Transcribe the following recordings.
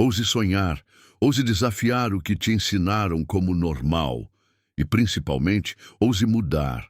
Ouse sonhar, ouse desafiar o que te ensinaram como normal e, principalmente, ouse mudar.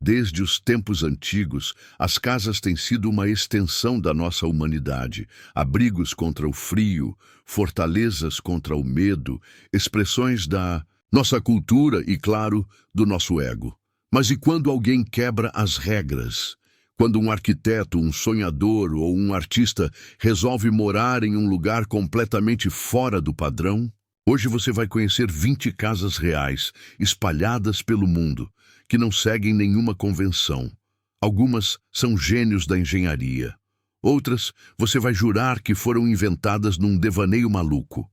Desde os tempos antigos, as casas têm sido uma extensão da nossa humanidade, abrigos contra o frio, fortalezas contra o medo, expressões da nossa cultura e, claro, do nosso ego. Mas e quando alguém quebra as regras? Quando um arquiteto, um sonhador ou um artista resolve morar em um lugar completamente fora do padrão? Hoje você vai conhecer 20 casas reais, espalhadas pelo mundo, que não seguem nenhuma convenção. Algumas são gênios da engenharia. Outras, você vai jurar que foram inventadas num devaneio maluco.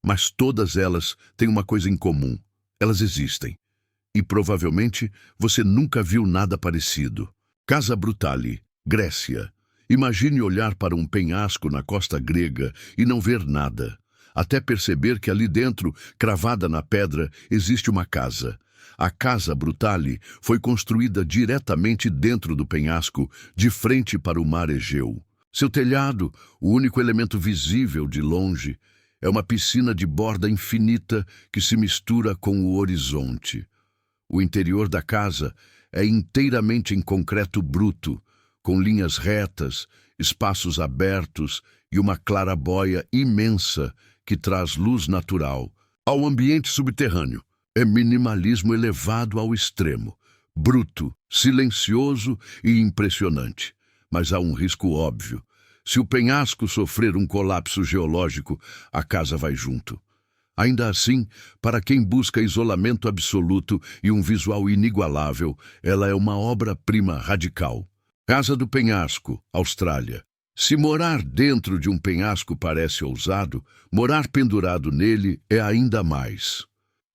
Mas todas elas têm uma coisa em comum. Elas existem. E provavelmente você nunca viu nada parecido. Casa Brutali, Grécia. Imagine olhar para um penhasco na costa grega e não ver nada, até perceber que ali dentro, cravada na pedra, existe uma casa. A Casa Brutali foi construída diretamente dentro do penhasco, de frente para o mar Egeu. Seu telhado, o único elemento visível de longe, é uma piscina de borda infinita que se mistura com o horizonte. O interior da casa é inteiramente em concreto bruto, com linhas retas, espaços abertos e uma clarabóia imensa que traz luz natural ao ambiente subterrâneo. É minimalismo elevado ao extremo, bruto, silencioso e impressionante. Mas há um risco óbvio. Se o penhasco sofrer um colapso geológico, a casa vai junto. Ainda assim, para quem busca isolamento absoluto e um visual inigualável, ela é uma obra-prima radical. Casa do Penhasco, Austrália. Se morar dentro de um penhasco parece ousado, morar pendurado nele é ainda mais.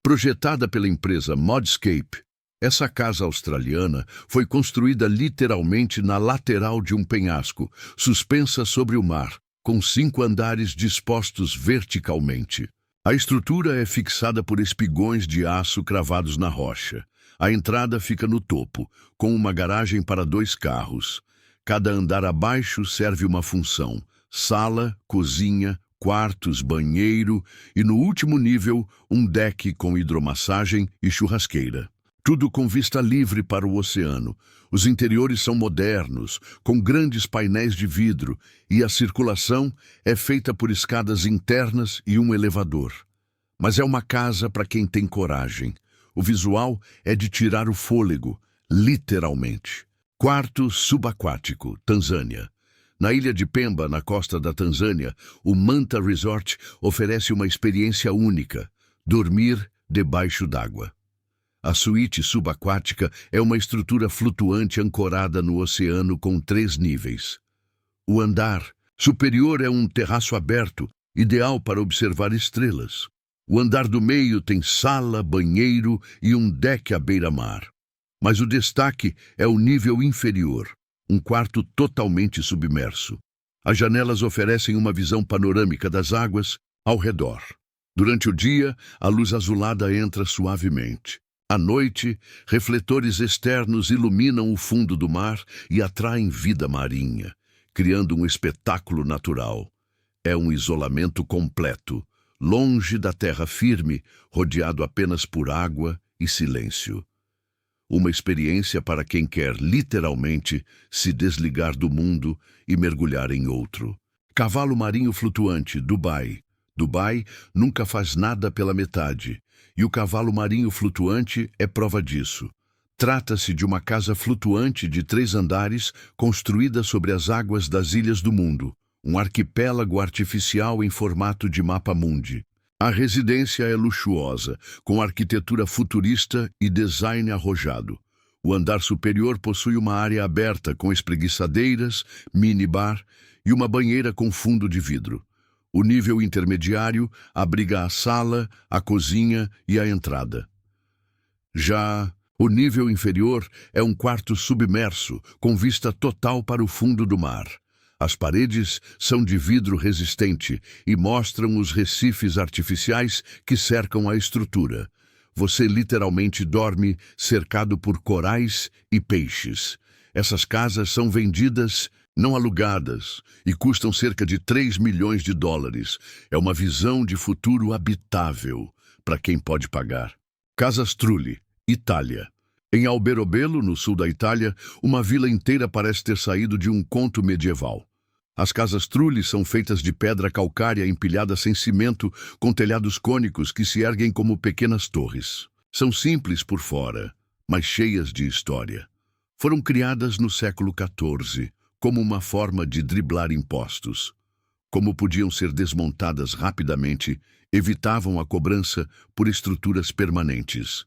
Projetada pela empresa Modscape, essa casa australiana foi construída literalmente na lateral de um penhasco, suspensa sobre o mar, com 5 andares dispostos verticalmente. A estrutura é fixada por espigões de aço cravados na rocha. A entrada fica no topo, com uma garagem para 2 carros. Cada andar abaixo serve uma função: sala, cozinha, quartos, banheiro e, no último nível, um deck com hidromassagem e churrasqueira. Tudo com vista livre para o oceano. Os interiores são modernos, com grandes painéis de vidro, e a circulação é feita por escadas internas e um elevador. Mas é uma casa para quem tem coragem. O visual é de tirar o fôlego, literalmente. Quarto subaquático, Tanzânia. Na ilha de Pemba, na costa da Tanzânia, o Manta Resort oferece uma experiência única: dormir debaixo d'água. A suíte subaquática é uma estrutura flutuante ancorada no oceano com 3 níveis. O andar superior é um terraço aberto, ideal para observar estrelas. O andar do meio tem sala, banheiro e um deck à beira-mar. Mas o destaque é o nível inferior, um quarto totalmente submerso. As janelas oferecem uma visão panorâmica das águas ao redor. Durante o dia, a luz azulada entra suavemente. À noite, refletores externos iluminam o fundo do mar e atraem vida marinha, criando um espetáculo natural. É um isolamento completo, longe da terra firme, rodeado apenas por água e silêncio. Uma experiência para quem quer, literalmente, se desligar do mundo e mergulhar em outro. Cavalo marinho flutuante, Dubai. Dubai nunca faz nada pela metade. E o cavalo marinho flutuante é prova disso. Trata-se de uma casa flutuante de 3 andares construída sobre as águas das ilhas do mundo, um arquipélago artificial em formato de mapa-mundi. A residência é luxuosa, com arquitetura futurista e design arrojado. O andar superior possui uma área aberta com espreguiçadeiras, minibar e uma banheira com fundo de vidro. O nível intermediário abriga a sala, a cozinha e a entrada. Já o nível inferior é um quarto submerso, com vista total para o fundo do mar. As paredes são de vidro resistente e mostram os recifes artificiais que cercam a estrutura. Você literalmente dorme cercado por corais e peixes. Essas casas são vendidas não alugadas, e custam cerca de 3 milhões de dólares. É uma visão de futuro habitável para quem pode pagar. Casas Trulli, Itália. Em Alberobello, no sul da Itália, uma vila inteira parece ter saído de um conto medieval. As casas Trulli são feitas de pedra calcária empilhada sem cimento, com telhados cônicos que se erguem como pequenas torres. São simples por fora, mas cheias de história. Foram criadas no século XIV, como uma forma de driblar impostos. Como podiam ser desmontadas rapidamente, evitavam a cobrança por estruturas permanentes.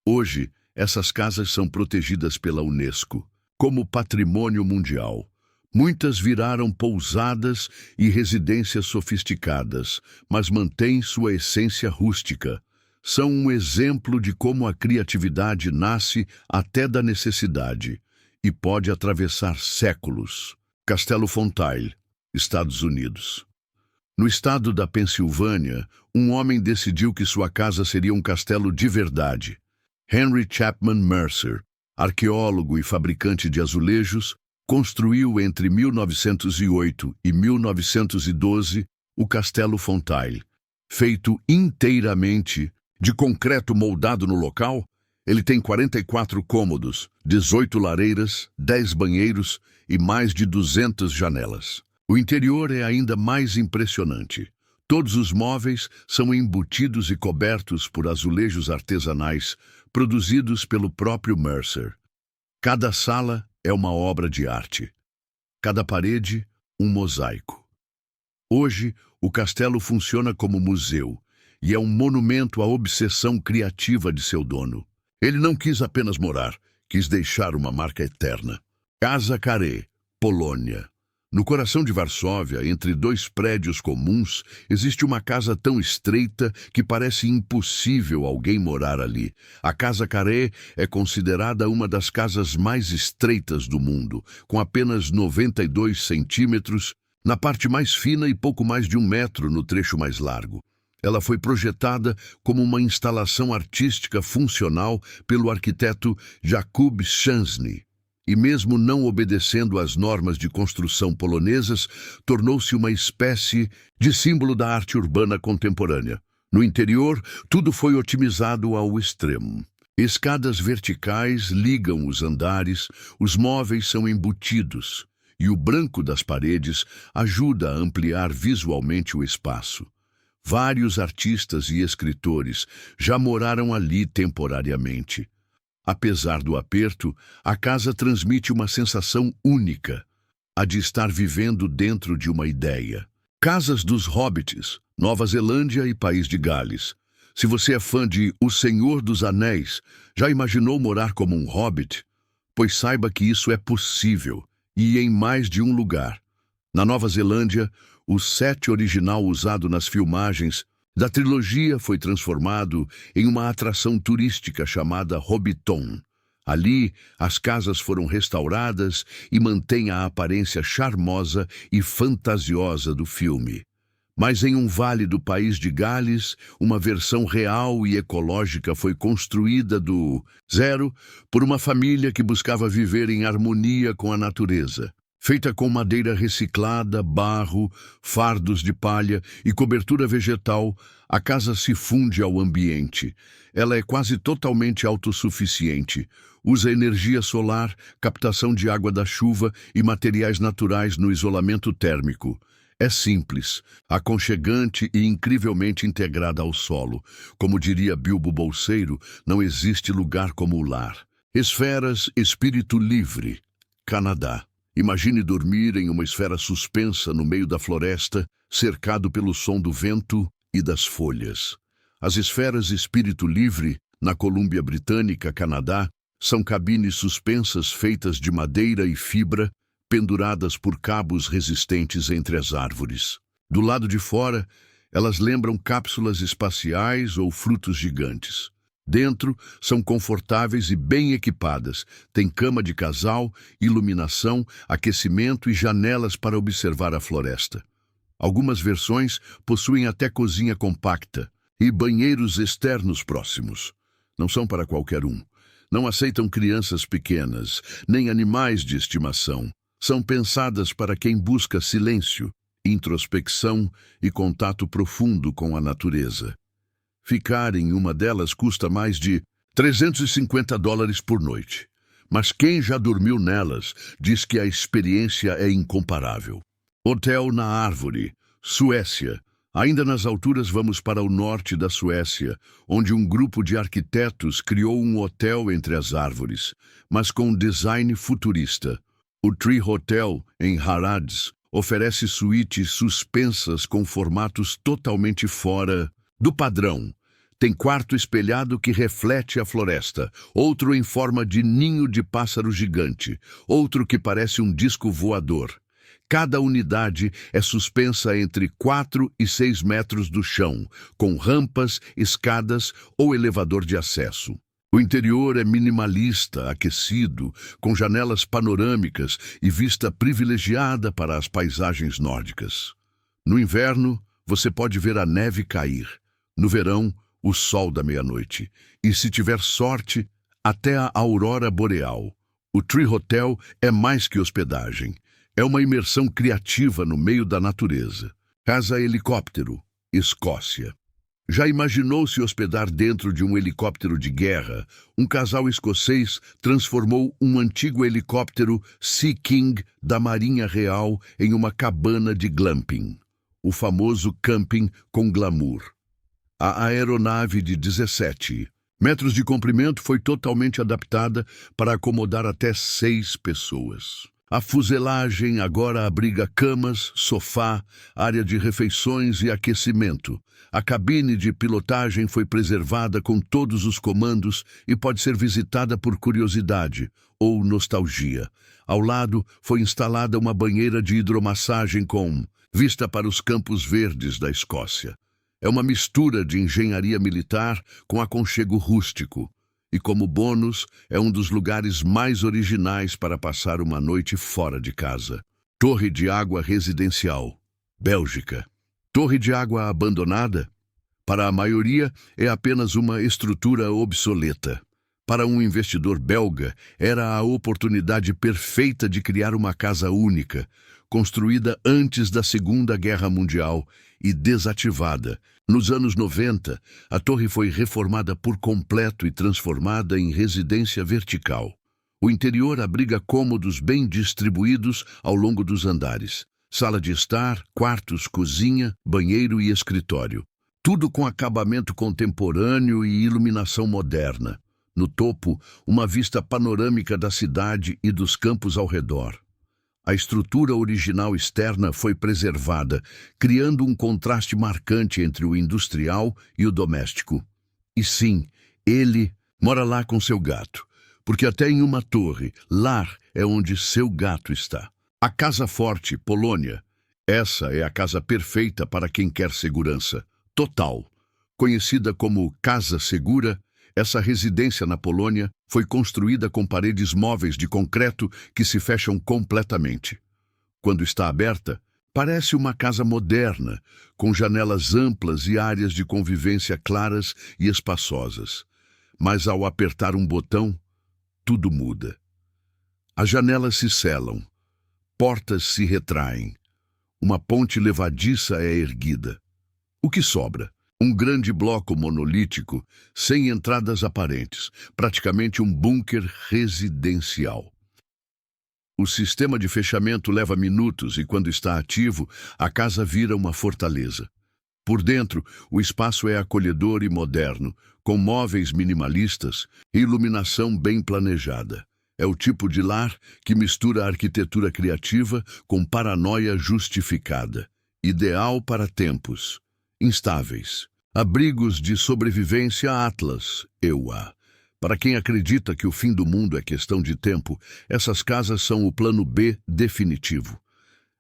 Hoje, essas casas são protegidas pela Unesco como patrimônio mundial. Muitas viraram pousadas e residências sofisticadas, mas mantêm sua essência rústica. São um exemplo de como a criatividade nasce até da necessidade e pode atravessar séculos. Castelo Fontile, Estados Unidos. No estado da Pensilvânia, um homem decidiu que sua casa seria um castelo de verdade. Henry Chapman Mercer, arqueólogo e fabricante de azulejos, construiu entre 1908 e 1912 o Castelo Fontile. Feito inteiramente de concreto moldado no local, ele tem 44 cômodos, 18 lareiras, 10 banheiros e mais de 200 janelas. O interior é ainda mais impressionante. Todos os móveis são embutidos e cobertos por azulejos artesanais, produzidos pelo próprio Mercer. Cada sala é uma obra de arte. Cada parede, um mosaico. Hoje, o castelo funciona como museu e é um monumento à obsessão criativa de seu dono. Ele não quis apenas morar, quis deixar uma marca eterna. Casa Carré, Polônia. No coração de Varsóvia, entre dois prédios comuns, existe uma casa tão estreita que parece impossível alguém morar ali. A Casa Carré é considerada uma das casas mais estreitas do mundo, com apenas 92 centímetros na parte mais fina e pouco mais de 1 metro no trecho mais largo. Ela foi projetada como uma instalação artística funcional pelo arquiteto Jakub Szczęsny. E mesmo não obedecendo às normas de construção polonesas, tornou-se uma espécie de símbolo da arte urbana contemporânea. No interior, tudo foi otimizado ao extremo. Escadas verticais ligam os andares, os móveis são embutidos, e o branco das paredes ajuda a ampliar visualmente o espaço. Vários artistas e escritores já moraram ali temporariamente. Apesar do aperto, a casa transmite uma sensação única, a de estar vivendo dentro de uma ideia. Casas dos Hobbits, Nova Zelândia e País de Gales. Se você é fã de O Senhor dos Anéis, já imaginou morar como um hobbit? Pois saiba que isso é possível, e em mais de um lugar. Na Nova Zelândia, o set original usado nas filmagens da trilogia foi transformado em uma atração turística chamada Hobbiton. Ali, as casas foram restauradas e mantêm a aparência charmosa e fantasiosa do filme. Mas em um vale do País de Gales, uma versão real e ecológica foi construída do zero por uma família que buscava viver em harmonia com a natureza. Feita com madeira reciclada, barro, fardos de palha e cobertura vegetal, a casa se funde ao ambiente. Ela é quase totalmente autossuficiente. Usa energia solar, captação de água da chuva e materiais naturais no isolamento térmico. É simples, aconchegante e incrivelmente integrada ao solo. Como diria Bilbo Bolseiro, não existe lugar como o lar. Esferas, espírito livre. Canadá. Imagine dormir em uma esfera suspensa no meio da floresta, cercado pelo som do vento e das folhas. As esferas Espírito Livre, na Colômbia Britânica, Canadá, são cabines suspensas feitas de madeira e fibra, penduradas por cabos resistentes entre as árvores. Do lado de fora, elas lembram cápsulas espaciais ou frutos gigantes. Dentro, são confortáveis e bem equipadas. Tem cama de casal, iluminação, aquecimento e janelas para observar a floresta. Algumas versões possuem até cozinha compacta e banheiros externos próximos. Não são para qualquer um. Não aceitam crianças pequenas, nem animais de estimação. são pensadas para quem busca silêncio, introspecção e contato profundo com a natureza. Ficar em uma delas custa mais de $350 por noite. Mas quem já dormiu nelas diz que a experiência é incomparável. Hotel na Árvore, Suécia. Ainda nas alturas vamos para o norte da Suécia, onde um grupo de arquitetos criou um hotel entre as árvores, mas com design futurista. O Tree Hotel, em Harads, oferece suítes suspensas com formatos totalmente fora do padrão. Tem quarto espelhado que reflete a floresta, outro em forma de ninho de pássaro gigante, outro que parece um disco voador. Cada unidade é suspensa entre 4 e 6 metros do chão, com rampas, escadas ou elevador de acesso. O interior é minimalista, aquecido, com janelas panorâmicas e vista privilegiada para as paisagens nórdicas. No inverno, você pode ver a neve cair. No verão, o sol da meia-noite. E, se tiver sorte, até a aurora boreal. O Tree Hotel é mais que hospedagem. É uma imersão criativa no meio da natureza. Casa Helicóptero, Escócia. Já imaginou se hospedar dentro de um helicóptero de guerra? Um casal escocês transformou um antigo helicóptero Sea King da Marinha Real em uma cabana de glamping. O famoso camping com glamour. A aeronave de 17 metros de comprimento foi totalmente adaptada para acomodar até 6 pessoas. A fuselagem agora abriga camas, sofá, área de refeições e aquecimento. A cabine de pilotagem foi preservada com todos os comandos e pode ser visitada por curiosidade ou nostalgia. Ao lado foi instalada uma banheira de hidromassagem com vista para os campos verdes da Escócia. É uma mistura de engenharia militar com aconchego rústico. E como bônus, é um dos lugares mais originais para passar uma noite fora de casa. Torre de água residencial, Bélgica. Torre de água abandonada? Para a maioria, é apenas uma estrutura obsoleta. Para um investidor belga, era a oportunidade perfeita de criar uma casa única, construída antes da Segunda Guerra Mundial e desativada. Nos anos 90, a torre foi reformada por completo e transformada em residência vertical. O interior abriga cômodos bem distribuídos ao longo dos andares. Sala de estar, quartos, cozinha, banheiro e escritório. Tudo com acabamento contemporâneo e iluminação moderna. No topo, uma vista panorâmica da cidade e dos campos ao redor. A estrutura original externa foi preservada, criando um contraste marcante entre o industrial e o doméstico. E sim, ele mora lá com seu gato, porque até em uma torre, lar é onde seu gato está. A Casa Forte, Polônia. Essa é a casa perfeita para quem quer segurança total. Conhecida como Casa Segura, essa residência na Polônia foi construída com paredes móveis de concreto que se fecham completamente. Quando está aberta, parece uma casa moderna, com janelas amplas e áreas de convivência claras e espaçosas. Mas ao apertar um botão, tudo muda. As janelas se selam, portas se retraem, uma ponte levadiça é erguida. O que sobra? Um grande bloco monolítico, sem entradas aparentes, praticamente um bunker residencial. O sistema de fechamento leva minutos e, quando está ativo, a casa vira uma fortaleza. Por dentro, o espaço é acolhedor e moderno, com móveis minimalistas e iluminação bem planejada. É o tipo de lar que mistura a arquitetura criativa com paranoia justificada, ideal para tempos instáveis. Abrigos de sobrevivência Atlas, EUA. Para quem acredita que o fim do mundo é questão de tempo, essas casas são o plano B definitivo.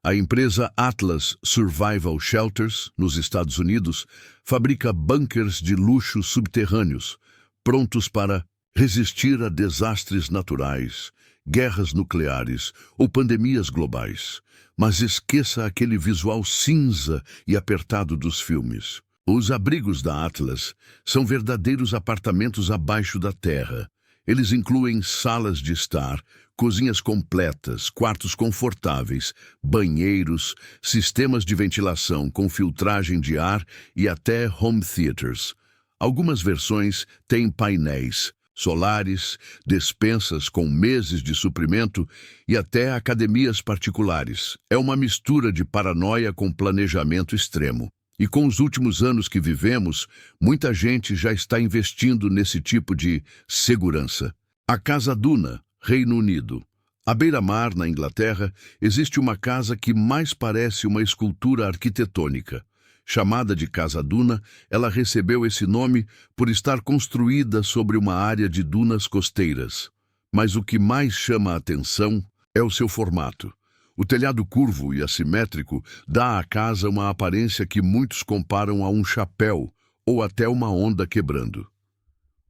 A empresa Atlas Survival Shelters, nos Estados Unidos, fabrica bunkers de luxo subterrâneos, prontos para resistir a desastres naturais, guerras nucleares ou pandemias globais. Mas esqueça aquele visual cinza e apertado dos filmes. Os abrigos da Atlas são verdadeiros apartamentos abaixo da terra. Eles incluem salas de estar, Cozinhas completas, quartos confortáveis, banheiros, sistemas de ventilação com filtragem de ar e até home theaters. Algumas versões têm painéis solares, despensas com meses de suprimento e até academias particulares. É uma mistura de paranoia com planejamento extremo. E com os últimos anos que vivemos, muita gente já está investindo nesse tipo de segurança. A Casa Duna, Reino Unido. À beira-mar, na Inglaterra, existe uma casa que mais parece uma escultura arquitetônica. Chamada de Casa Duna, ela recebeu esse nome por estar construída sobre uma área de dunas costeiras. Mas o que mais chama a atenção é o seu formato. O telhado curvo e assimétrico dá à casa uma aparência que muitos comparam a um chapéu ou até uma onda quebrando.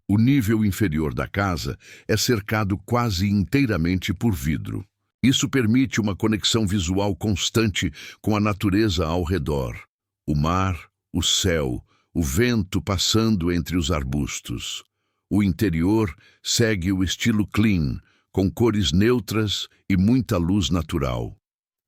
O nível inferior da casa é cercado quase inteiramente por vidro. Isso permite uma conexão visual constante com a natureza ao redor. O mar, o céu, o vento passando entre os arbustos. O interior segue o estilo clean, com cores neutras e muita luz natural.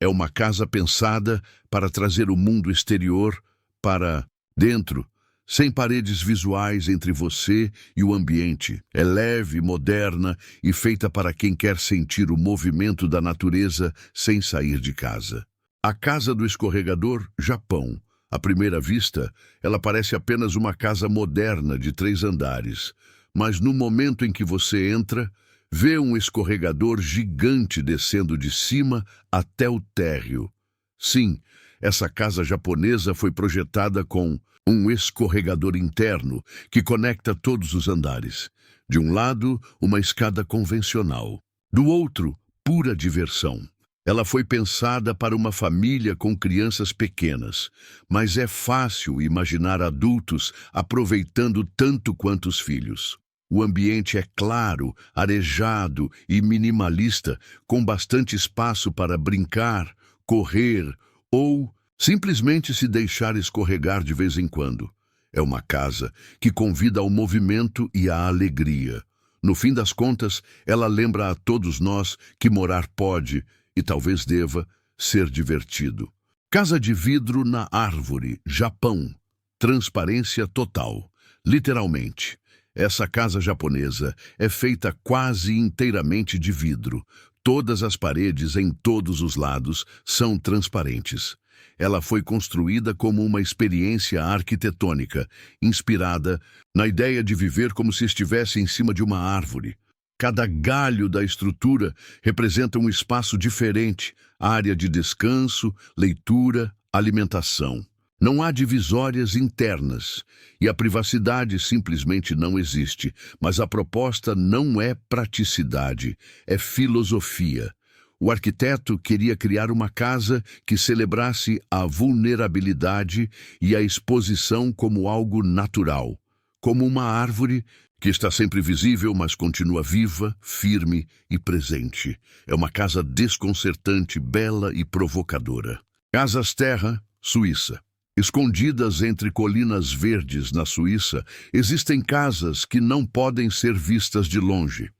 É uma casa pensada para trazer o mundo exterior para dentro, sem paredes visuais entre você e o ambiente. É leve, moderna e feita para quem quer sentir o movimento da natureza sem sair de casa. A Casa do Escorregador, Japão. À primeira vista, ela parece apenas uma casa moderna de 3 andares, mas no momento em que você entra, vê um escorregador gigante descendo de cima até o térreo. Sim, essa casa japonesa foi projetada com um escorregador interno que conecta todos os andares. De um lado, uma escada convencional. Do outro, pura diversão. Ela foi pensada para uma família com crianças pequenas, mas é fácil imaginar adultos aproveitando tanto quanto os filhos. O ambiente é claro, arejado e minimalista, com bastante espaço para brincar, correr ou simplesmente se deixar escorregar de vez em quando. É uma casa que convida ao movimento e à alegria. No fim das contas, ela lembra a todos nós que morar pode, e talvez deva, ser divertido. Casa de vidro na árvore, Japão. Transparência total. Literalmente. Essa casa japonesa é feita quase inteiramente de vidro. Todas as paredes em todos os lados são transparentes. Ela foi construída como uma experiência arquitetônica, inspirada na ideia de viver como se estivesse em cima de uma árvore. Cada galho da estrutura representa um espaço diferente, área de descanso, leitura, alimentação. Não há divisórias internas e a privacidade simplesmente não existe, mas a proposta não é praticidade, é filosofia. O arquiteto queria criar uma casa que celebrasse a vulnerabilidade e a exposição como algo natural, como uma árvore que está sempre visível, mas continua viva, firme e presente. É uma casa desconcertante, bela e provocadora. Casas Terra, Suíça. Escondidas entre colinas verdes na Suíça, existem casas que não podem ser vistas de longe.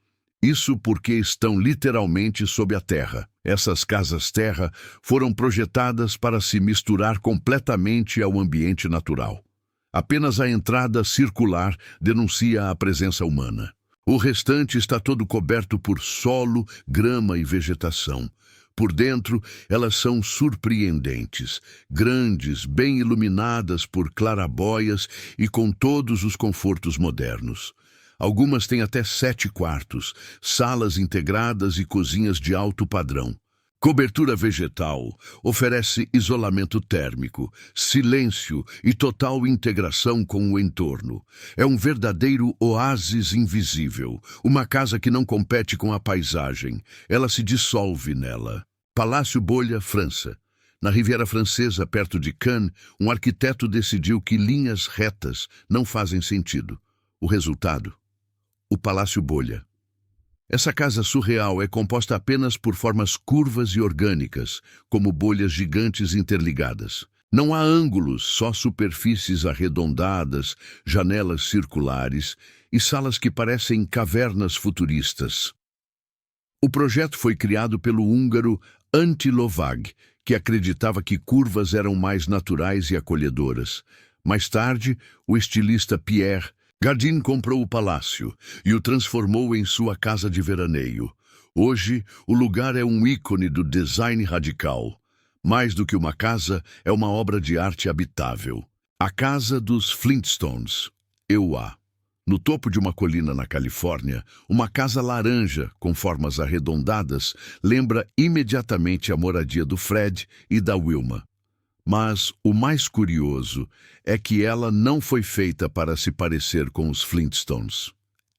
Isso porque estão literalmente sob a terra. Essas casas-terra foram projetadas para se misturar completamente ao ambiente natural. Apenas a entrada circular denuncia a presença humana. O restante está todo coberto por solo, grama e vegetação. Por dentro, elas são surpreendentes, grandes, bem iluminadas por clarabóias e com todos os confortos modernos. Algumas têm até 7 quartos, salas integradas e cozinhas de alto padrão. Cobertura vegetal oferece isolamento térmico, silêncio e total integração com o entorno. É um verdadeiro oásis invisível, uma casa que não compete com a paisagem, ela se dissolve nela. Palácio Bolha, França. Na Riviera Francesa, perto de Cannes, um arquiteto decidiu que linhas retas não fazem sentido. O resultado? O Palácio Bolha. Essa casa surreal é composta apenas por formas curvas e orgânicas, como bolhas gigantes interligadas. Não há ângulos, só superfícies arredondadas, janelas circulares e salas que parecem cavernas futuristas. O projeto foi criado pelo húngaro Antti Lovag, que acreditava que curvas eram mais naturais e acolhedoras. Mais tarde, o estilista Pierre Gardin comprou o palácio e o transformou em sua casa de veraneio. Hoje, o lugar é um ícone do design radical. Mais do que uma casa, é uma obra de arte habitável. A Casa dos Flintstones, EUA. No topo de uma colina na Califórnia, uma casa laranja com formas arredondadas lembra imediatamente a moradia do Fred e da Wilma. Mas o mais curioso é que ela não foi feita para se parecer com os Flintstones.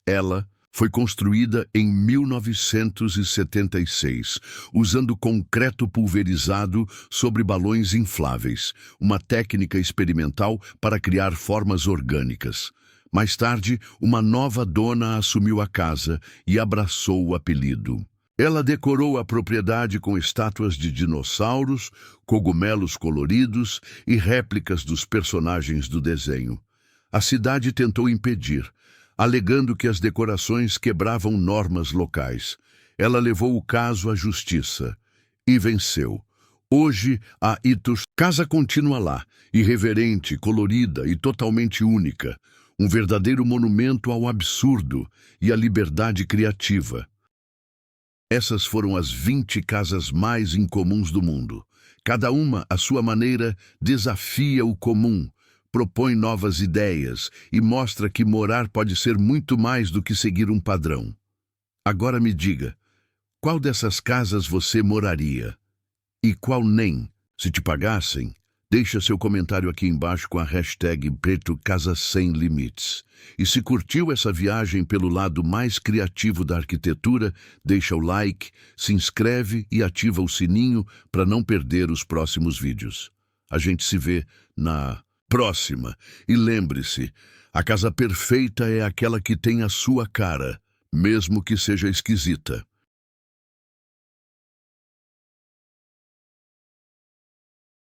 Ela foi construída em 1976, usando concreto pulverizado sobre balões infláveis, uma técnica experimental para criar formas orgânicas. Mais tarde, uma nova dona assumiu a casa e abraçou o apelido. Ela decorou a propriedade com estátuas de dinossauros, cogumelos coloridos e réplicas dos personagens do desenho. A cidade tentou impedir, alegando que as decorações quebravam normas locais. Ela levou o caso à justiça e venceu. Hoje, a casa continua lá, irreverente, colorida e totalmente única. Um verdadeiro monumento ao absurdo e à liberdade criativa. Essas foram as 20 casas mais incomuns do mundo. Cada uma, à sua maneira, desafia o comum, propõe novas ideias e mostra que morar pode ser muito mais do que seguir um padrão. Agora me diga, qual dessas casas você moraria? E qual nem? Se te pagassem, deixa seu comentário aqui embaixo com a hashtag Preto Casa Sem Limites. E se curtiu essa viagem pelo lado mais criativo da arquitetura, deixa o like, se inscreve e ativa o sininho para não perder os próximos vídeos. A gente se vê na próxima. E lembre-se, a casa perfeita é aquela que tem a sua cara, mesmo que seja esquisita.